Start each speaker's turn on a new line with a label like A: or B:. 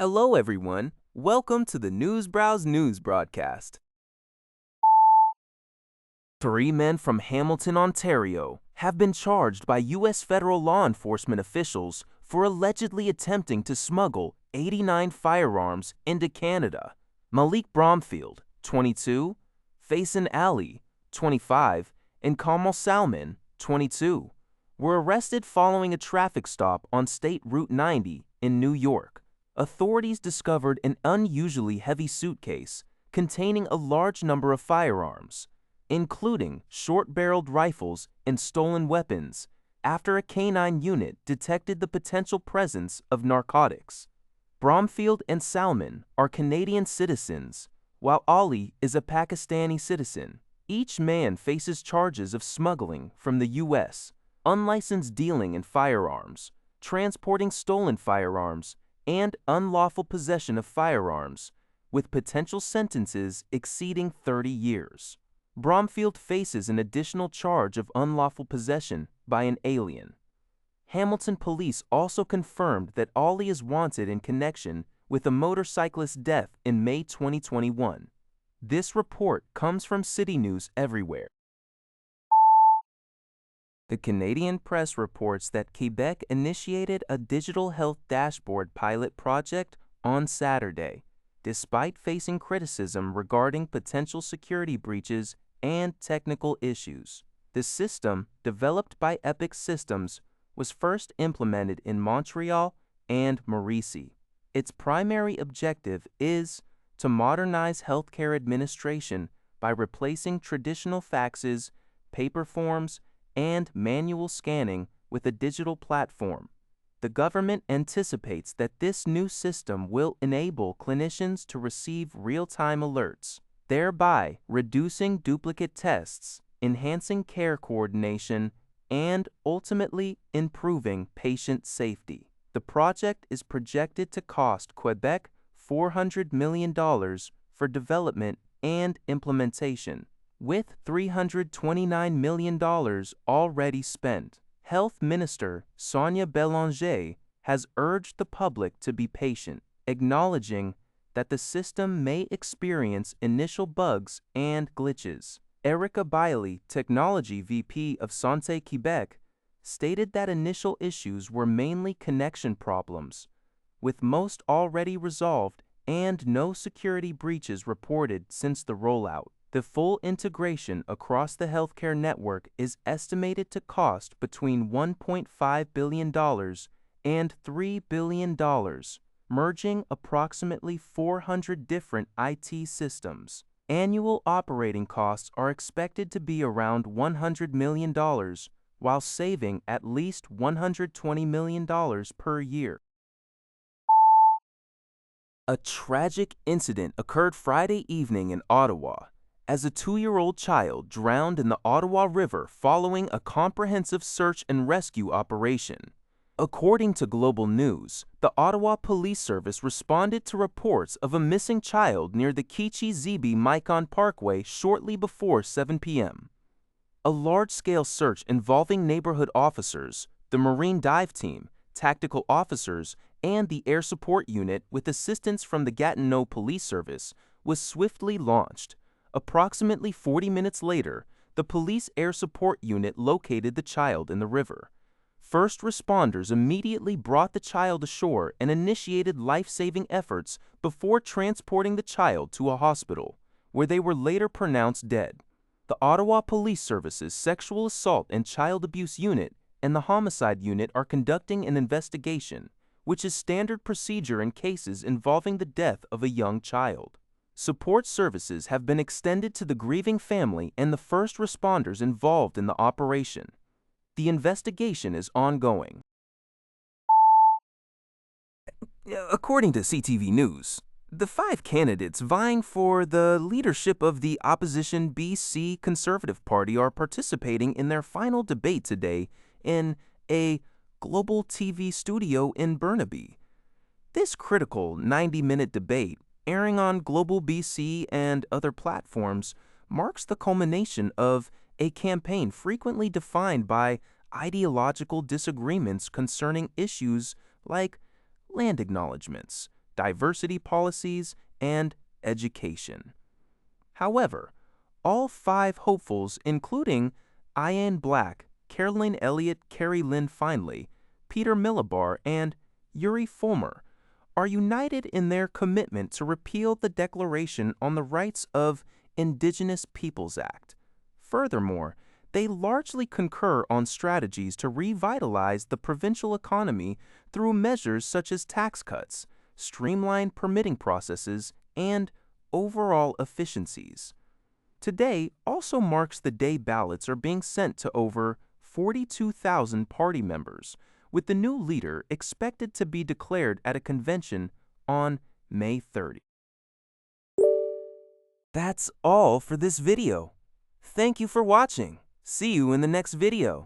A: Hello, everyone. Welcome to the News Browse News broadcast. Three men from Hamilton, Ontario, have been charged by U.S. federal law enforcement officials for allegedly attempting to smuggle 89 firearms into Canada. Malik Bromfield, 22, Faison Ali, 25, and Kamal Salman, 22, were arrested following a traffic stop on State Route 90 in New York. Authorities discovered an unusually heavy suitcase containing a large number of firearms, including short-barreled rifles and stolen weapons, after a canine unit detected the potential presence of narcotics. Bromfield and Salman are Canadian citizens, while Ali is a Pakistani citizen. Each man faces charges of smuggling from the U.S., unlicensed dealing in firearms, transporting stolen firearms, and unlawful possession of firearms, with potential sentences exceeding 30 years. Bromfield faces an additional charge of unlawful possession by an alien. Hamilton police also confirmed that Ali is wanted in connection with a motorcyclist's death in May 2021. This report comes from City News Everywhere. The Canadian press reports that Quebec initiated a digital health dashboard pilot project on Saturday, despite facing criticism regarding potential security breaches and technical issues. The system, developed by Epic Systems, was first implemented in Montreal and Mauricie. Its primary objective is to modernize healthcare administration by replacing traditional faxes, paper forms, and manual scanning with a digital platform. The government anticipates that this new system will enable clinicians to receive real-time alerts, thereby reducing duplicate tests, enhancing care coordination, and ultimately improving patient safety. The project is projected to cost Quebec $400 million for development and implementation, with $329 million already spent. Health Minister Sonia Bélanger has urged the public to be patient, acknowledging that the system may experience initial bugs and glitches. Erica Bailey, Technology VP of Santé Quebec, stated that initial issues were mainly connection problems, with most already resolved and no security breaches reported since the rollout. The full integration across the healthcare network is estimated to cost between $1.5 billion and $3 billion, merging approximately 400 different IT systems. Annual operating costs are expected to be around $100 million, while saving at least $120 million per year. A tragic incident occurred Friday evening in Ottawa, as a 2-year-old child drowned in the Ottawa River following a comprehensive search and rescue operation. According to Global News, the Ottawa Police Service responded to reports of a missing child near the Kichi-Zibi-Micon Parkway shortly before 7 p.m. A large-scale search involving neighborhood officers, the Marine Dive Team, tactical officers, and the Air Support Unit with assistance from the Gatineau Police Service was swiftly launched. Approximately 40 minutes later, the Police Air Support Unit located the child in the river. First responders immediately brought the child ashore and initiated life-saving efforts before transporting the child to a hospital, where they were later pronounced dead. The Ottawa Police Service's Sexual Assault and Child Abuse Unit and the Homicide Unit are conducting an investigation, which is standard procedure in cases involving the death of a young child. Support services have been extended to the grieving family and the first responders involved in the operation. The investigation is ongoing. According to CTV News, the 5 candidates vying for the leadership of the opposition BC Conservative Party are participating in their final debate today in a global TV studio in Burnaby. This critical 90-minute debate, airing on Global BC and other platforms, marks the culmination of a campaign frequently defined by ideological disagreements concerning issues like land acknowledgements, diversity policies, and education. However, all 5 hopefuls, including Ian Black, Caroline Elliott, Carrie Lynn Finley, Peter Millibar, and Yuri Fulmer, are united in their commitment to repeal the Declaration on the Rights of Indigenous Peoples Act. Furthermore, they largely concur on strategies to revitalize the provincial economy through measures such as tax cuts, streamlined permitting processes, and overall efficiencies. Today also marks the day ballots are being sent to over 42,000 party members, with the new leader expected to be declared at a convention on May 30. That's all for this video. Thank you for watching. See you in the next video.